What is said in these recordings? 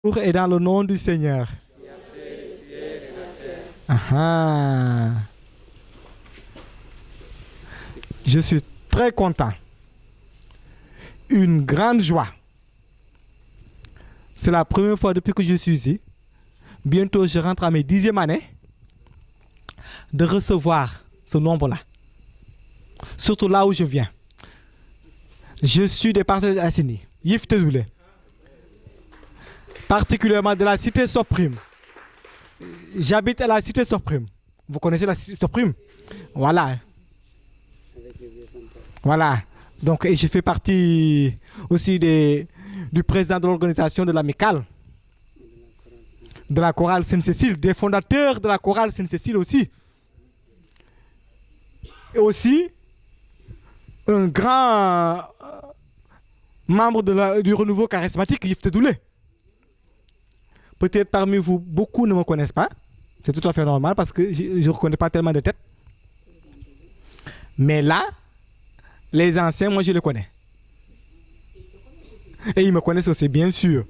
Et dans le nom du Seigneur. Ah. Je suis très content. Une grande joie. C'est la première fois depuis que je suis ici. Bientôt, je rentre à mes 10e années de recevoir ce nombre-là. Surtout là où je viens. Je suis des Parcelles Assainies, Yves Tedoulé. Particulièrement de la cité Soprim. J'habite à la cité Soprim. Vous connaissez la cité Soprim? Voilà. Voilà. Donc, et je fais partie aussi du président de l'organisation de l'Amicale, de la chorale Sainte-Cécile, des fondateurs de la chorale Sainte-Cécile aussi. Et aussi, un grand membre du renouveau charismatique, Yves Tedoulé. Peut-être parmi vous, beaucoup ne me connaissent pas. C'est tout à fait normal parce que je ne reconnais pas tellement de têtes. Mais là, les anciens, moi, je les connais. Et ils me connaissent aussi, bien sûr.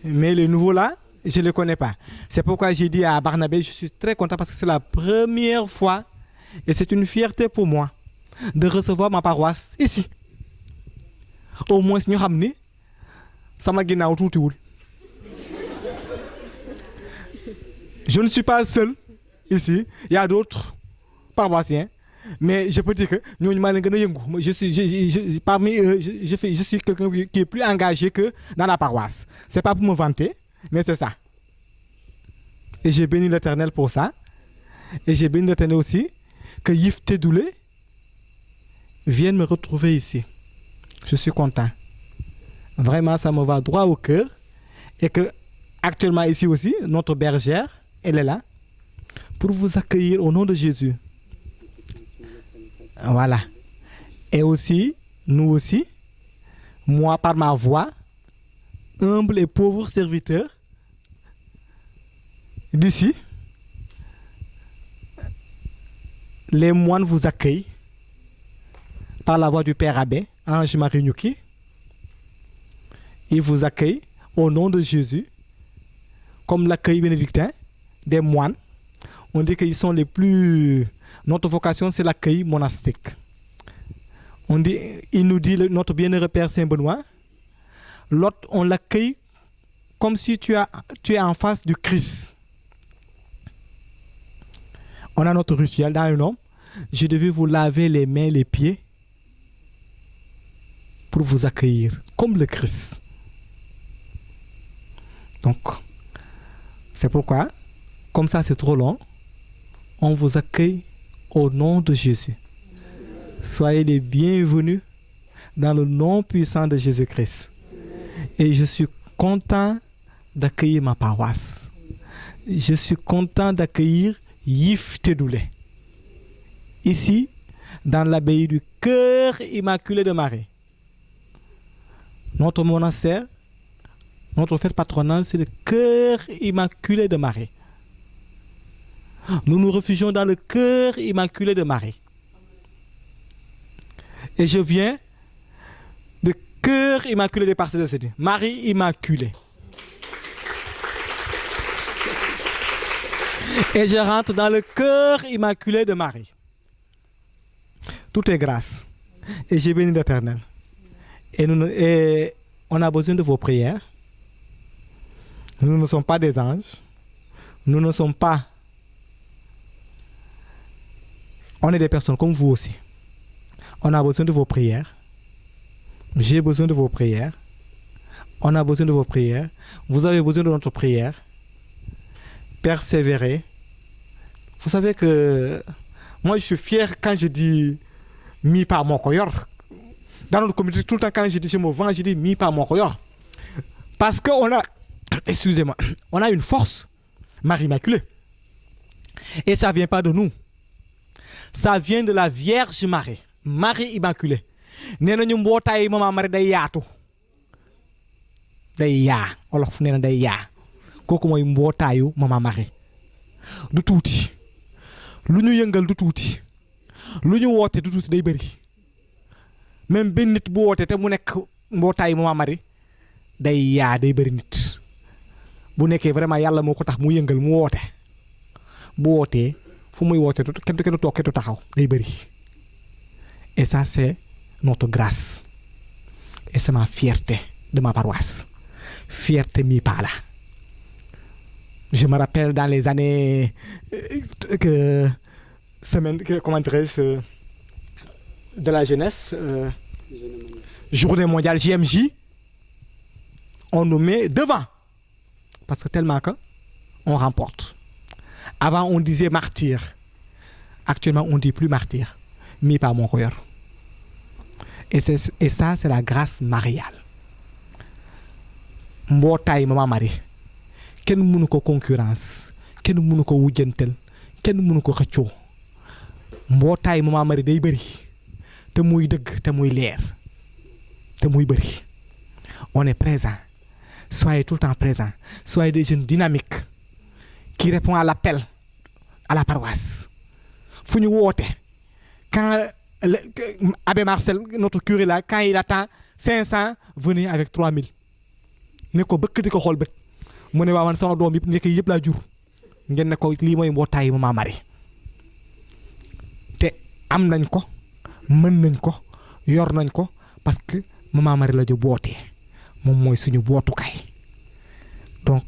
Mais les nouveaux là, je ne les connais pas. C'est pourquoi j'ai dit à Barnabé, je suis très content parce que c'est la première fois et c'est une fierté pour moi de recevoir ma paroisse ici. Au moins, nous ramener, ça m'a gagné tout. Je ne suis pas seul ici. Il y a d'autres paroissiens. Mais je peux dire que parmi eux, je suis quelqu'un qui est plus engagé que dans la paroisse. Ce n'est pas pour me vanter, mais c'est ça. Et j'ai béni l'Éternel pour ça. Et j'ai béni l'Éternel aussi que Yves Tedoulé vienne me retrouver ici. Je suis content. Vraiment, ça me va droit au cœur. Et que actuellement ici aussi, notre bergère, elle est là pour vous accueillir au nom de Jésus. Voilà. Et aussi, nous aussi, moi par ma voix, humble et pauvre serviteur d'ici, les moines vous accueillent par la voix du Père Abbé, Ange-Marie Nyuki. Il vous accueille au nom de Jésus, comme l'accueil bénédictin des moines. On dit qu'ils sont les plus... Notre vocation, c'est l'accueil monastique. Il nous dit, notre bienheureux Père Saint-Benoît, l'autre, on l'accueille comme si tu es en face du Christ. On a notre rituel dans le nom. Je devais vous laver les mains, les pieds pour vous accueillir comme le Christ. Donc, c'est pourquoi, comme ça c'est trop long, on vous accueille au nom de Jésus. Soyez les bienvenus dans le nom puissant de Jésus-Christ. Et je suis content d'accueillir ma paroisse. Je suis content d'accueillir Yves Tedoulé. Ici, dans l'abbaye du Cœur Immaculé de Marie. Notre monastère, notre fête patronale, c'est le Cœur Immaculé de Marie. Nous nous réfugions dans le Cœur Immaculé de Marie. Et je viens du Cœur Immaculé des Parcelles Assainies. Marie Immaculée. Et je rentre dans le Cœur Immaculé de Marie. Tout est grâce. Et j'ai béni l'Éternel. Et on a besoin de vos prières. Nous ne sommes pas des anges. Nous ne sommes pas... On est des personnes comme vous aussi. On a besoin de vos prières. J'ai besoin de vos prières. On a besoin de vos prières. Vous avez besoin de notre prière. Persévérez. Vous savez que moi je suis fier quand je dis mi par mon koyor. Dans notre communauté, tout le temps quand je dis je me vends, je dis mi par mon koyor. Parce qu'on a, excusez-moi, on a une force, Marie Immaculée. Et ça ne vient pas de nous. Ça vient de la Vierge Marie, Marie Immaculée. Nee na ñu mbootaay Mama Marie day yaatu. Day yaa, olof nee na day yaa. Kooku mooy mbootaayu Mama Marie. Du tuuti. Lu ñu yëngal du tuuti. Lu ñu woote du tuuti day bëri. Même benn nit bu woote te mu nekk mbootaayu Mama Marie day yaa day bëri nit. bu nekkee vraiment yàlla moo ko tax mu yëngal mu woote bu wootee fu muy woote kenn du toog kenn du taxaw day bëri et ça c'est notre grâce et c'est ma fierté de ma paroisse fierté mi pas là. Je me rappelle dans les années comment dirais-je, de la jeunesse, journée mondiale JMJ, on nous met devant. Parce que tellement qu'on remporte. Avant, on disait martyr. Actuellement, on ne dit plus martyr. Mais pas mon cœur. Et ça, c'est la grâce mariale. Mbootaay Maman Marie. Kenn mënu ko concurrence. Kenn mënu ko wujjantel. Kenn mënu ko xëccoo. Mbootaay Maman Marie day bëri. Te muy dëgg te muy leer. Te muy bëri. On est présent. Soyez tout le temps présents. Soyez des jeunes dynamiques qui répondent à l'appel à la paroisse. Fu ñu woote. Quand Abbé Marcel, notre curé là, quand il attend 500, venez avec 3000. Ne ko bëkk di ko xool bët. Mu ne waa man sama doom yëpp laa jur. Ngeen ne ko lii mooy mbootaayu Maman Marie. Te am nañ ko, mën nañ ko, yor nañ ko parce que Maman Marie la ju bootee. Moom mooy suñu bootukaay. Donc,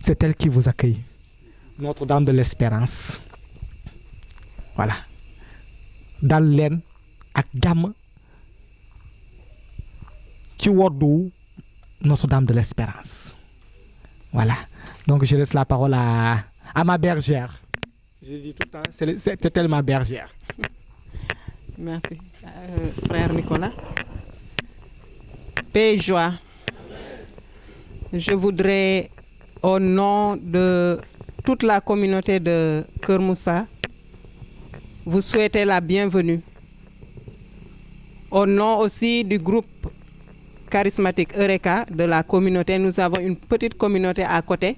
c'est elle qui vous accueille. Notre-Dame de l'Espérance. Voilà. Dal leen ak jàmm ci woddu Notre-Dame de l'Espérance. Voilà. Donc, je laisse la parole à ma bergère. Je dis tout le temps, c'est elle ma bergère. Merci. Frère Nicolas. Paix et joie. Je voudrais, au nom de toute la communauté de Keur Moussa, vous souhaiter la bienvenue. Au nom aussi du groupe charismatique Eureka de la communauté, nous avons une petite communauté à côté.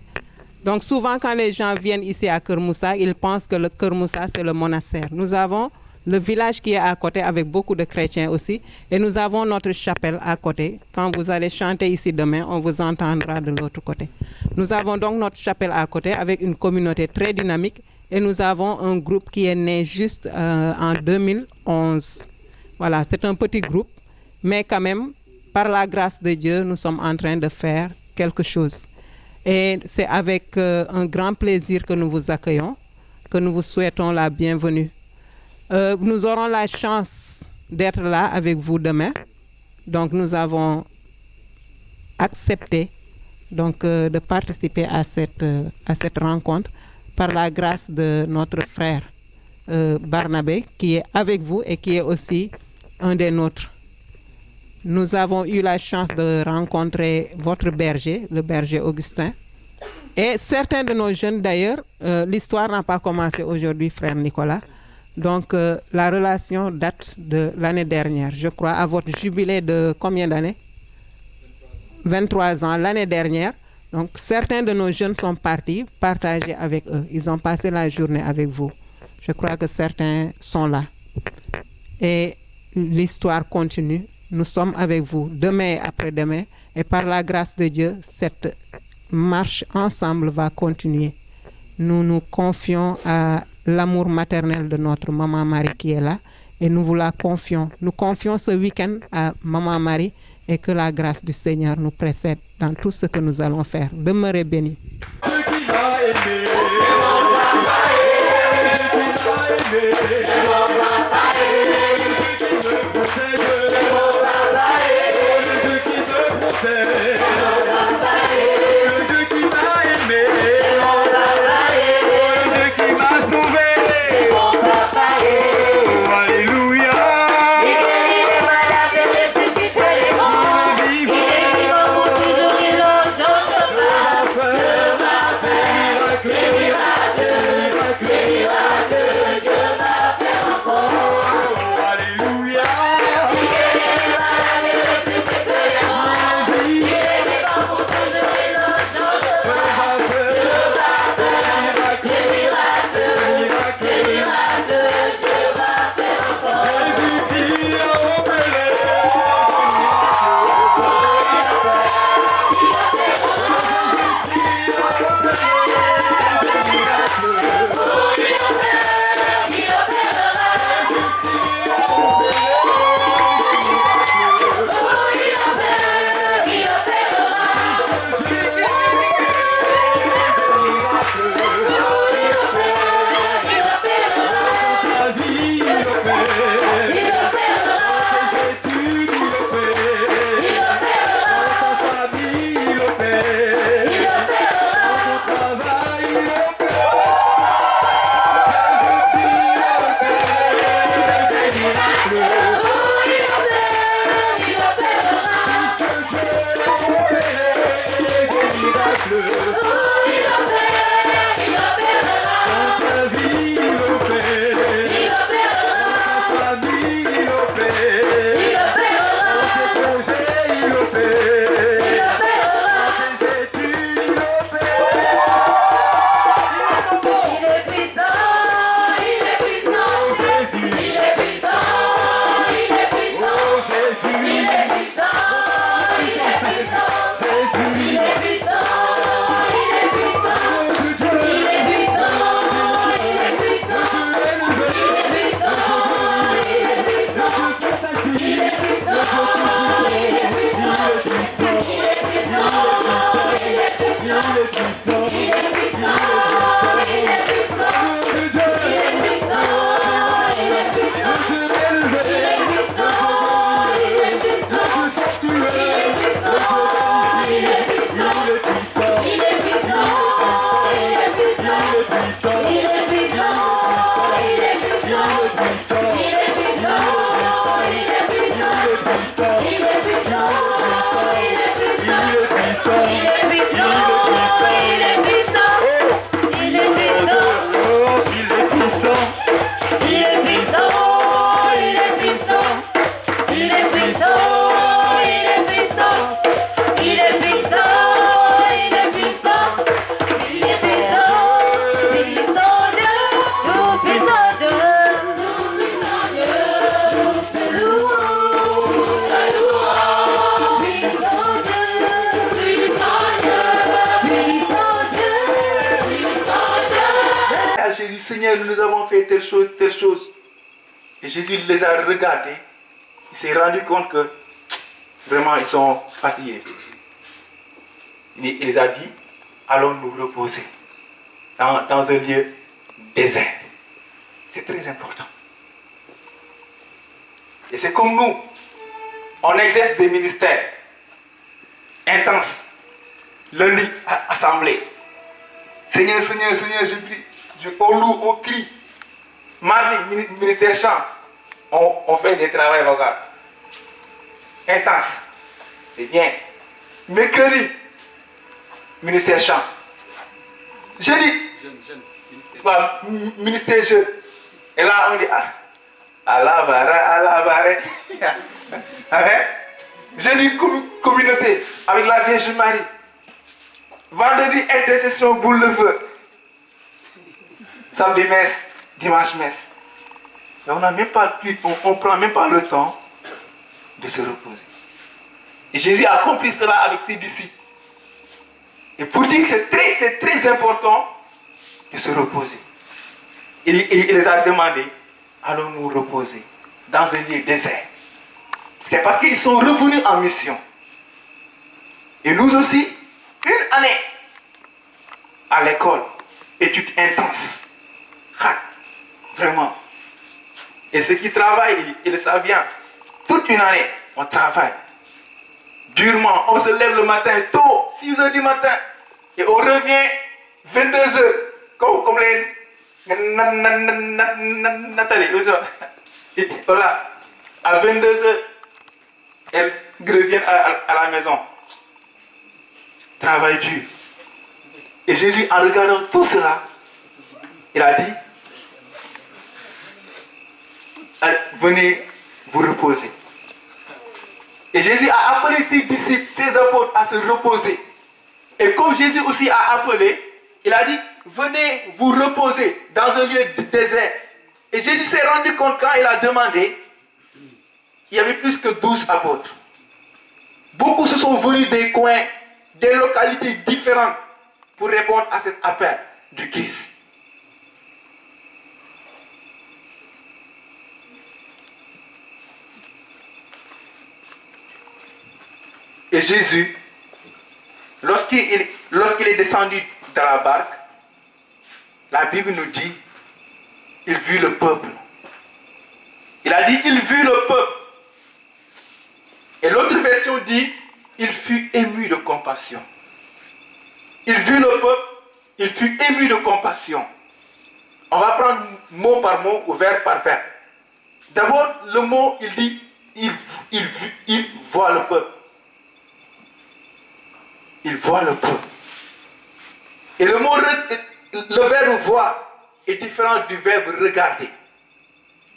Donc souvent quand les gens viennent ici à Keur Moussa, ils pensent que le Keur Moussa c'est le monastère. Nous avons le village qui est à côté avec beaucoup de chrétiens aussi. Et nous avons notre chapelle à côté. Quand vous allez chanter ici demain, on vous entendra de l'autre côté. Nous avons donc notre chapelle à côté avec une communauté très dynamique. Et nous avons un groupe qui est né juste en 2011. Voilà, c'est un petit groupe. Mais quand même, par la grâce de Dieu, nous sommes en train de faire quelque chose. Et c'est avec un grand plaisir que nous vous accueillons, que nous vous souhaitons la bienvenue. Nous aurons la chance d'être là avec vous demain. Donc nous avons accepté de participer à cette rencontre par la grâce de notre frère Barnabé qui est avec vous et qui est aussi un des nôtres. Nous avons eu la chance de rencontrer votre berger, le berger Augustin. Et certains de nos jeunes d'ailleurs, l'histoire n'a pas commencé aujourd'hui, frère Nicolas. Donc la relation date de l'année dernière, je crois, à votre jubilé de combien d'années? 23 ans, l'année dernière. Donc certains de nos jeunes sont partis partager avec eux. Ils ont passé la journée avec vous. Je crois que certains sont là. Et l'histoire continue. Nous sommes avec vous demain et après-demain. Et par la grâce de Dieu, cette marche ensemble va continuer. Nous nous confions à l'amour maternel de notre Maman Marie qui est là. Et nous vous la confions. Nous confions ce week-end à Maman Marie et que la grâce du Seigneur nous précède dans tout ce que nous allons faire. Demeurez bénis. Alléluia. Seigneur, nous avons fait telle chose, telle chose. Et Jésus les a regardés. Il s'est rendu compte que vraiment ils sont fatigués. Il les a dit, allons nous reposer dans un lieu désert. C'est très important. Et c'est comme nous, on exerce des ministères intenses. Lundi, assemblée. Seigneur, Seigneur, Seigneur, je prie. On loue, on crie. Mardi, ministère chant. On fait des travaux vocaux intenses. C'est bien. Mercredi, ministère chant. Jeudi, ministère jeune. Et là, on dit, Jeudi, communauté, avec la Vierge Marie. Vendredi, intercession, boule de feu. Samedi, messe, dimanche, messe. Mais on ne prend même pas le temps de se reposer. Et Jésus a accompli cela avec ses disciples. Et pour dire que c'est très important de se reposer. Il les a demandé, allons nous reposer dans un lieu désert. C'est parce qu'ils sont revenus en mission. Et nous aussi, une année à l'école, études intenses. Vraiment. Et ceux qui travaillent, ils le savent bien. Toute une année, on travaille. Durement, on se lève le matin tôt, 6 h du matin. Et on revient 22 h. Comme les Nathalie. Voilà. À 22 h, elles reviennent à la maison. Travail dur. Et Jésus, en regardant tout cela, il a dit, venez vous reposer. Et Jésus a appelé ses disciples, ses apôtres à se reposer. Et comme Jésus aussi a appelé, il a dit, venez vous reposer dans un lieu de désert. Et Jésus s'est rendu compte quand il a demandé, il y avait plus que 12 apôtres. Beaucoup se sont venus des coins, des localités différentes pour répondre à cet appel du Christ. Et Jésus, lorsqu'il est descendu dans la barque, la Bible nous dit, il vit le peuple. Il a dit, il vit le peuple. Et l'autre version dit, il fut ému de compassion. Il vit le peuple, il fut ému de compassion. On va prendre mot par mot ou vers par vers. D'abord, le mot, il dit, il voit le peuple. Il voit le peuple. le verbe voir est différent du verbe regarder.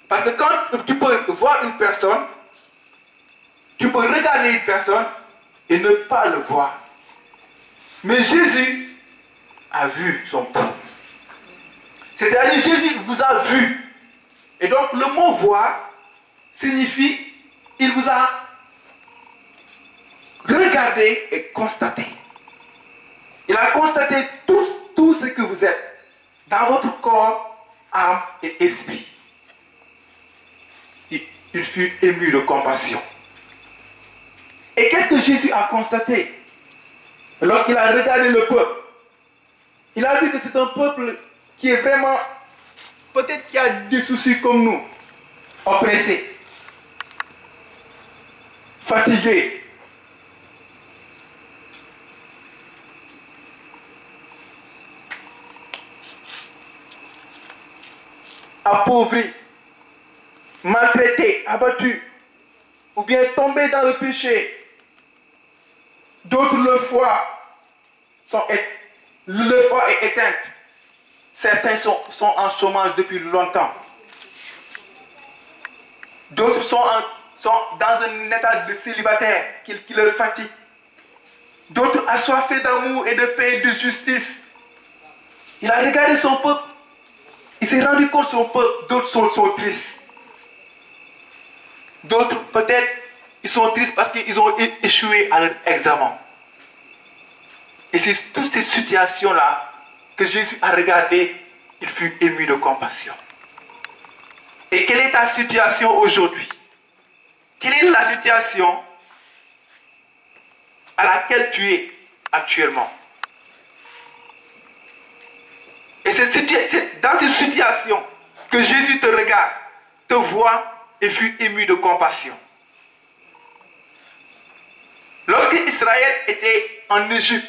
Parce que quand tu peux voir une personne, tu peux regarder une personne et ne pas le voir. Mais Jésus a vu son peuple. C'est-à-dire Jésus vous a vu. Et donc le mot voir signifie il vous a regardé et constaté. Il a constaté tout ce que vous êtes dans votre corps, âme et esprit. Il fut ému de compassion. Et qu'est-ce que Jésus a constaté? Lorsqu'il a regardé le peuple, il a vu que c'est un peuple qui est vraiment, peut-être qui a des soucis comme nous, oppressé, fatigué, appauvri, maltraité, abattu, ou bien tombé dans le péché. D'autres, leur foi est éteinte. Certains sont en chômage depuis longtemps. D'autres sont dans un état de célibataire qui leur fatigue. D'autres assoiffés d'amour et de paix et de justice. Il a regardé son peuple. Il s'est rendu compte de son peuple. D'autres sont tristes. D'autres, peut-être, ils sont tristes parce qu'ils ont échoué à leur examen. Et c'est toutes ces situations-là que Jésus a regardé, il fut ému de compassion. Et quelle est ta situation aujourd'hui? Quelle est la situation à laquelle tu es actuellement? Et c'est dans cette situation que Jésus te regarde, te voit et fut ému de compassion. Lorsque Israël était en Égypte,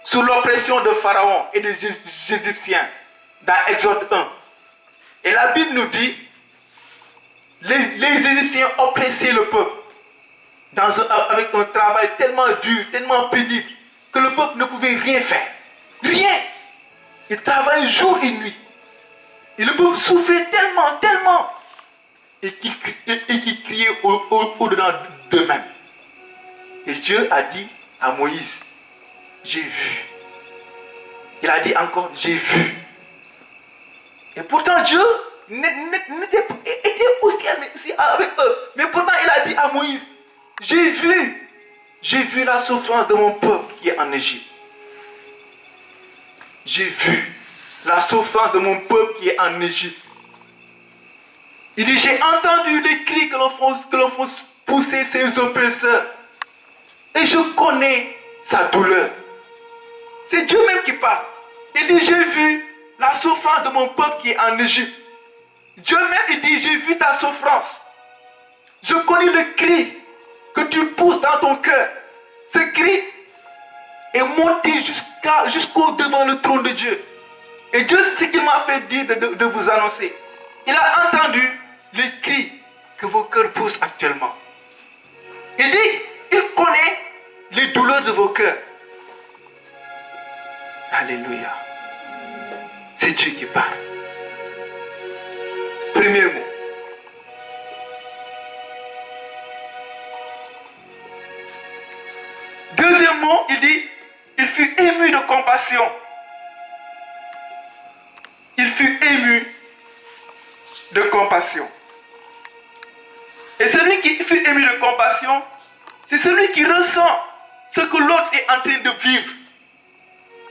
sous l'oppression de Pharaon et des Égyptiens, dans Exode 1, et la Bible nous dit, les Égyptiens oppressaient le peuple avec un travail tellement dur, tellement pénible, que le peuple ne pouvait rien faire. Rien. Ils travaillaient jour et nuit. Et le peuple souffrait tellement, et qu'ils criaient au-dedans d'eux-mêmes. Et Dieu a dit à Moïse, j'ai vu. Il a dit encore, j'ai vu. Et pourtant Dieu était au ciel, mais aussi avec eux. Mais pourtant il a dit à Moïse, j'ai vu la souffrance de mon peuple qui est en Égypte. J'ai vu la souffrance de mon peuple qui est en Égypte. Il dit, j'ai entendu les cris que l'on fait pousser ses oppresseurs. Et je connais sa douleur. C'est Dieu même qui parle. Il dit, j'ai vu la souffrance de mon peuple qui est en Égypte. Dieu même, il dit, j'ai vu ta souffrance. Je connais le cri que tu pousses dans ton cœur. Ce cri est monté jusqu'au devant le trône de Dieu. Et Dieu, c'est ce qu'il m'a fait dire de vous annoncer. Il a entendu les cris que vos cœurs poussent actuellement. Il dit, il connaît les douleurs de vos cœurs. Alléluia. C'est Dieu qui parle. Premier mot. Deuxième mot, il dit, il fut ému de compassion. Il fut ému de compassion. Et celui qui fut ému de compassion, c'est celui qui ressent ce que l'autre est en train de vivre.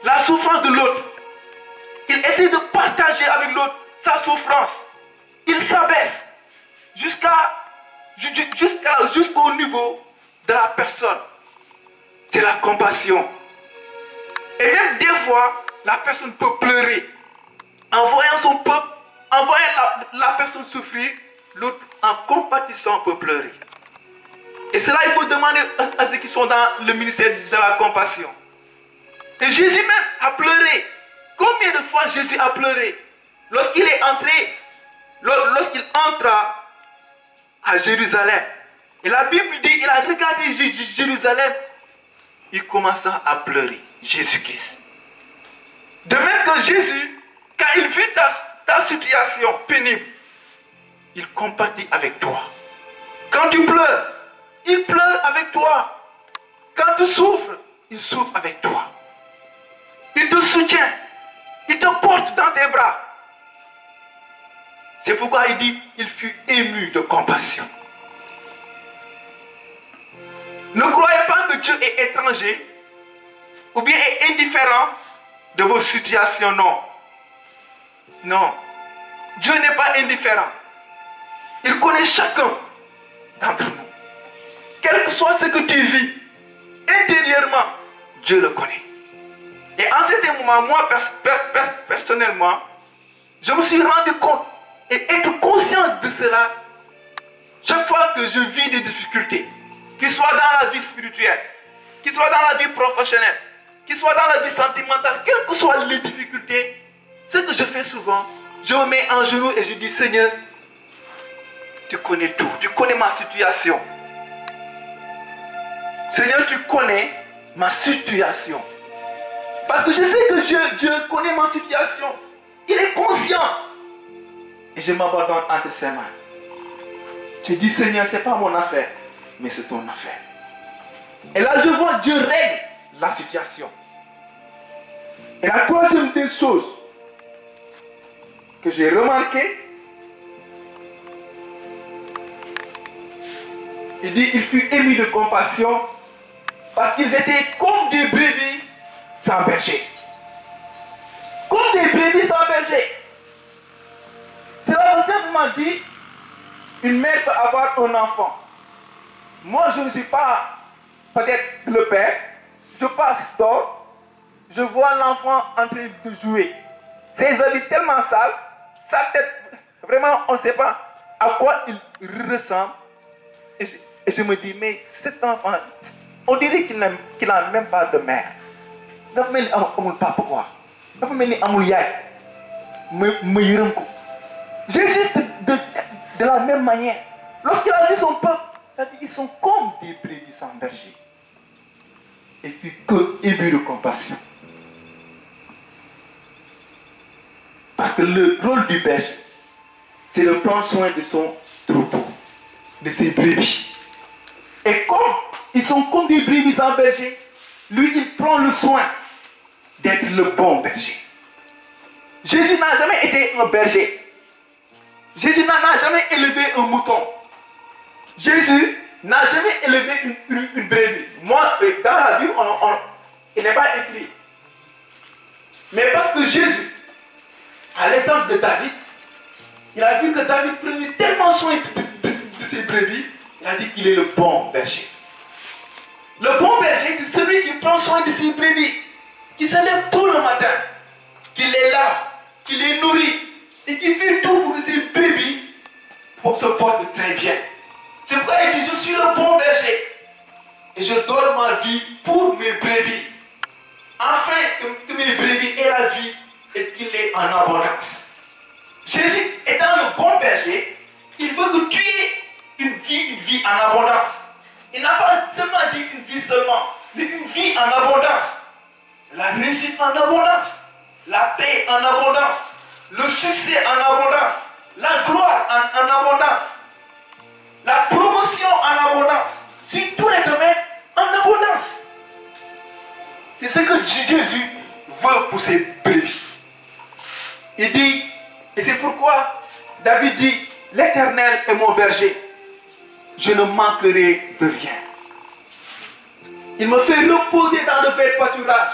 La souffrance de l'autre. Il essaie de partager avec l'autre sa souffrance. Il s'abaisse jusqu'au niveau de la personne. C'est la compassion. Et même des fois, la personne peut pleurer. En voyant son peuple, en voyant la personne souffrir, l'autre en compatissant peut pleurer. Et cela, il faut demander à ceux qui sont dans le ministère de la compassion. Et Jésus même a pleuré. Combien de fois Jésus a pleuré? Lorsqu'il entra à Jérusalem. Et la Bible dit, il a regardé Jérusalem. Il commença à pleurer. Jésus-Christ. De même que Jésus, quand il vit ta situation pénible, il compatit avec toi. Quand tu pleures, il pleure avec toi. Quand tu souffres, il souffre avec toi. Il te soutient. Il te porte dans tes bras. C'est pourquoi il dit, il fut ému de compassion. Ne croyez pas que Dieu est étranger ou bien est indifférent de vos situations, non. Non. Dieu n'est pas indifférent. Il connaît chacun d'entre nous. Quel que soit ce que tu vis, intérieurement, Dieu le connaît. Et en certain moment, moi, personnellement, je me suis rendu compte et être conscient de cela chaque fois que je vis des difficultés, qu'il soit dans la vie spirituelle, qu'il soit dans la vie professionnelle, qu'il soit dans la vie sentimentale, quelles que soient les difficultés, ce que je fais souvent, je me mets en genoux et je dis, Seigneur, tu connais tout, tu connais ma situation. Seigneur, tu connais ma situation. Parce que je sais que Dieu connaît ma situation. Il est conscient. Et je m'abandonne entre ses mains. Je dis, Seigneur, ce n'est pas mon affaire, mais c'est ton affaire. Et là, je vois Dieu règle la situation. Et la troisième des choses que j'ai remarqué, il dit, il fut ému de compassion parce qu'ils étaient comme des brebis sans berger. Comme des brebis sans berger. Cela veut simplement dire, une mère peut avoir un enfant. Moi, je ne suis pas peut-être le père. Je passe dehors, je vois l'enfant en train de jouer. Ses habits tellement sales, sa tête, vraiment, on ne sait pas à quoi il ressemble. Et je me dis, mais cet enfant, on dirait qu'il n'a même pas de mère. Dafa mel ni amul papa quoi. Dafa mel ni amul yaay. ma yërëm ko. Jésus de la même manière. Lorsqu'il a vu son peuple, il a dit, ils sont comme des brebis sans berger. Et puis que ému de compassion. Parce que le rôle du berger, c'est de prendre soin de son troupeau, de ses brebis. Et comme ils sont comme des brebis sans berger, lui, il prend le soin d'être le bon berger. Jésus n'a jamais été un berger. Jésus n'a jamais élevé un mouton. Jésus n'a jamais élevé une brebis. Moi, dans la Bible, il n'est pas écrit. Mais parce que Jésus, à l'exemple de David, il a vu que David prenait tellement soin de ses brebis, il a dit qu'il est le bon berger. Le bon berger, c'est celui qui prend soin de ses brebis, qui se lève tôt le matin, qui les lave, qui les nourrit, et qui fait tout pour que ses brebis se portent très bien. C'est pourquoi il dit, je suis le bon berger, et je donne ma vie pour mes brebis, afin que mes brebis aient la vie et qu'il ait en abondance. Jésus étant le bon berger, il veut que tu aies une vie en abondance. Il n'a pas seulement dit une vie seulement, mais une vie en abondance. La réussite en abondance, la paix en abondance, le succès en abondance, la gloire en abondance, la promotion en abondance, sur tous les domaines en abondance. C'est ce que Jésus veut pour ses brebis. Il dit, et c'est pourquoi David dit, l'Éternel est mon berger, je ne manquerai de rien. Il me fait reposer dans le vert pâturage.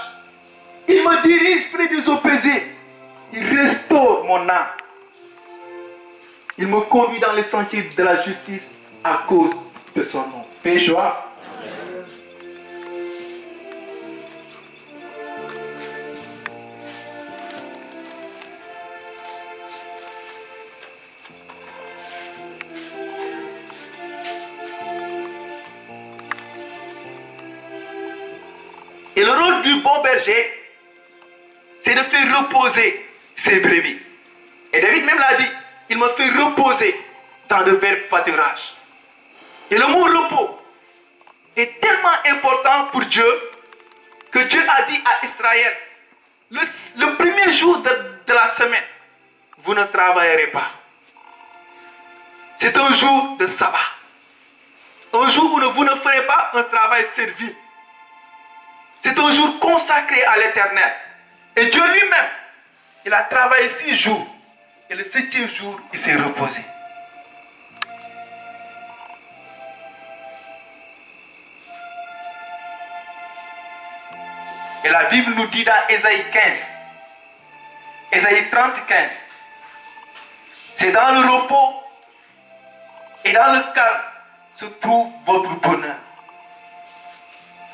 Il me dirige près des eaux paisibles. Il restaure mon âme. Il me conduit dans les sentiers de la justice à cause de son nom. Paix et joie. Et le rôle du bon berger, c'est de faire reposer ses brebis. Et David même l'a dit, il me fait reposer dans le vert pâturage. Et le mot repos est tellement important pour Dieu que Dieu a dit à Israël, le le premier jour de la semaine, vous ne travaillerez pas. C'est un jour de sabbat. Un jour où vous ne ferez pas un travail servile. C'est un jour consacré à l'Éternel. Et Dieu lui-même, il a travaillé 6 jours. Et le 7e jour, il s'est reposé. Et la Bible nous dit dans Ésaïe 15, Ésaïe 30, 15, c'est dans le repos et dans le calme se trouve votre bonheur.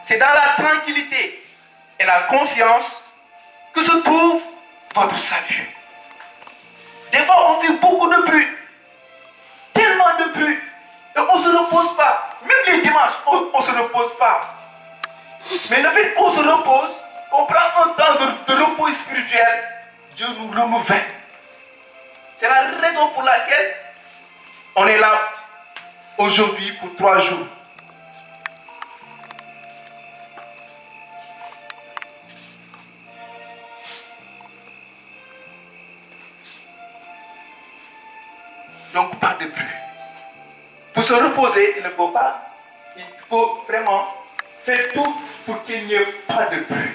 C'est dans la tranquillité et la confiance que se trouve votre salut. Des fois, on fait beaucoup de bruit, tellement de bruit, et on ne se repose pas. Même les dimanches, on ne se repose pas. Mais le fait qu'on se repose, qu'on prend un temps de repos spirituel, Dieu nous renouvelle. C'est la raison pour laquelle on est là aujourd'hui pour 3 jours. Donc pas de bruit. Pour se reposer, il ne faut pas. Il faut vraiment faire tout pour qu'il n'y ait pas de bruit.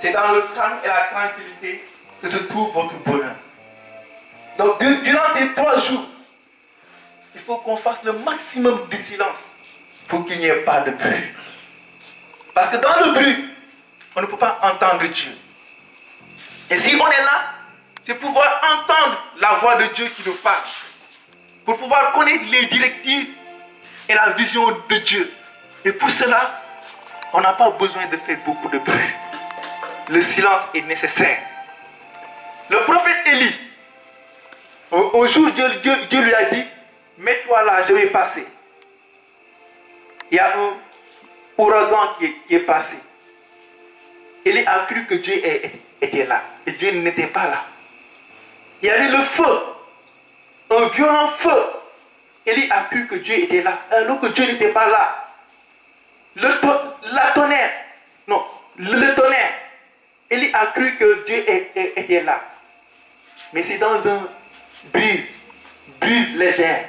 C'est dans le calme et la tranquillité que se trouve votre bonheur. Donc durant ces 3 jours, il faut qu'on fasse le maximum de silence pour qu'il n'y ait pas de bruit. Parce que dans le bruit, on ne peut pas entendre Dieu. Et si on est là, c'est pouvoir entendre la voix de Dieu qui nous parle. Pour pouvoir connaître les directives et la vision de Dieu. Et pour cela, on n'a pas besoin de faire beaucoup de bruit. Le silence est nécessaire. Le prophète Élie, au jour Dieu lui a dit, mets-toi là, je vais passer. Il y a un ouragan qui est passé. Élie a cru que Dieu était là. Et Dieu n'était pas là. Il y avait le feu. Un violent feu. Élie a cru que Dieu était là. Alors que Dieu n'était pas là. Le tonnerre. Élie a cru que Dieu était là. Mais c'est dans un brise légère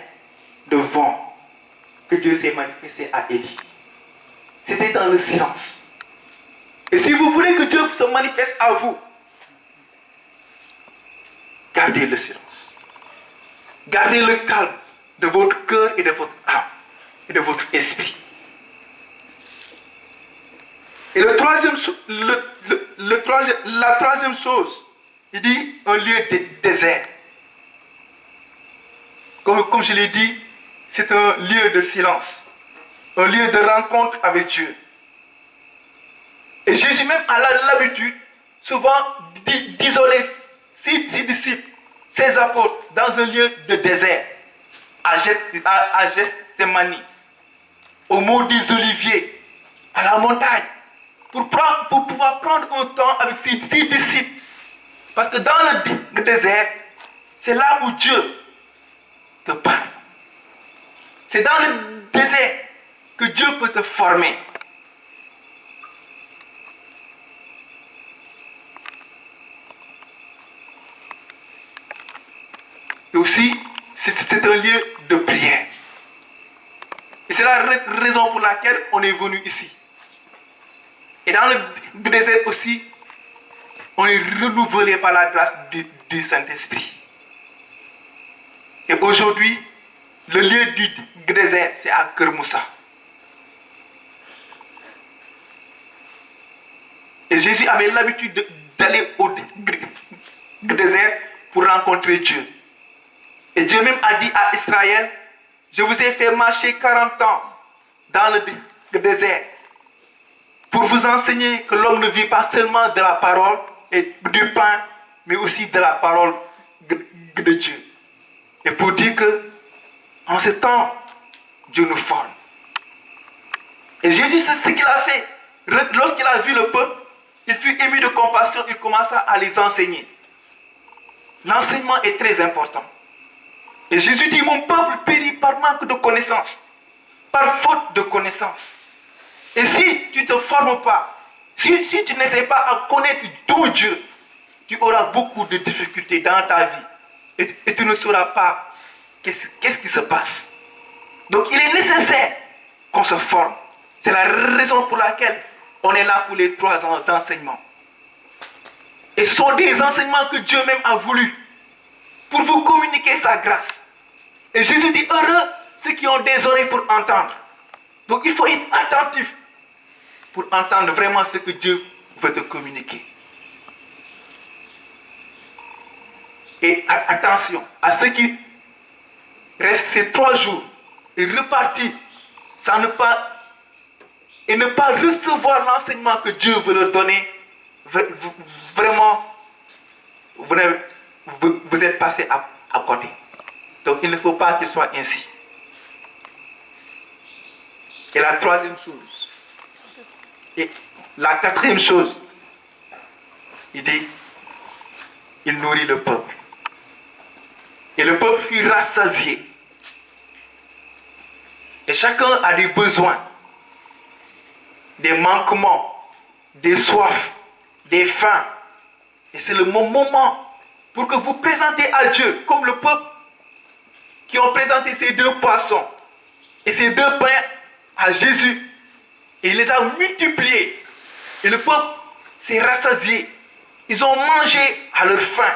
de vent que Dieu s'est manifesté à Élie. C'était dans le silence. Et si vous voulez que Dieu se manifeste à vous, gardez le silence. Gardez le calme de votre cœur et de votre âme et de votre esprit. Et la troisième chose, il dit un lieu désert. Comme je l'ai dit, c'est un lieu de silence, un lieu de rencontre avec Dieu. Et Jésus même a l'habitude souvent d'isoler ses disciples, ses apôtres, dans un lieu de désert, à Gethsémani, au mont des Oliviers, à la montagne, pour pouvoir prendre un temps avec ses disciples. Parce que dans le désert, c'est là où Dieu te parle. C'est dans le désert que Dieu peut te former. Et aussi, c'est un lieu de prière. Et c'est la raison pour laquelle on est venu ici. Et dans le désert aussi, on est renouvelé par la grâce du Saint-Esprit. Et aujourd'hui, le lieu du désert, c'est à Kër Moussa. Et Jésus avait l'habitude d'aller au désert pour rencontrer Dieu. Et Dieu même a dit à Israël, je vous ai fait marcher 40 ans dans le désert pour vous enseigner que l'homme ne vit pas seulement de la parole et du pain, mais aussi de la parole de Dieu. Et pour dire que en ce temps, Dieu nous forme. Et Jésus, c'est ce qu'il a fait. Lorsqu'il a vu le peuple, il fut ému de compassion, il commença à les enseigner. L'enseignement est très important. Et Jésus dit, mon peuple périt par manque de connaissance, par faute de connaissance. Et si tu ne te formes pas, si tu n'essaies pas à connaître ton Dieu, tu auras beaucoup de difficultés dans ta vie et tu ne sauras pas qu'est-ce qui se passe. Donc il est nécessaire qu'on se forme. C'est la raison pour laquelle on est là pour les 3 ans d'enseignement. Et ce sont des enseignements que Dieu même a voulu pour vous communiquer sa grâce. Et Jésus dit, heureux ceux qui ont des oreilles pour entendre. Donc il faut être attentif pour entendre vraiment ce que Dieu veut te communiquer. Et attention à ceux qui restent ces 3 jours et repartir et ne pas recevoir l'enseignement que Dieu veut leur donner. Vraiment, vous êtes passé à côté. Donc il ne faut pas qu'il soit ainsi. Et la 3e chose, et la 4e chose, il dit, il nourrit le peuple. Et le peuple fut rassasié. Et chacun a des besoins, des manquements, des soifs, des faims. Et c'est le moment pour que vous présentez à Dieu, comme le peuple qui ont présenté ces 2 poissons et ces 2 pains à Jésus. Et il les a multipliés. Et le peuple s'est rassasié. Ils ont mangé à leur faim.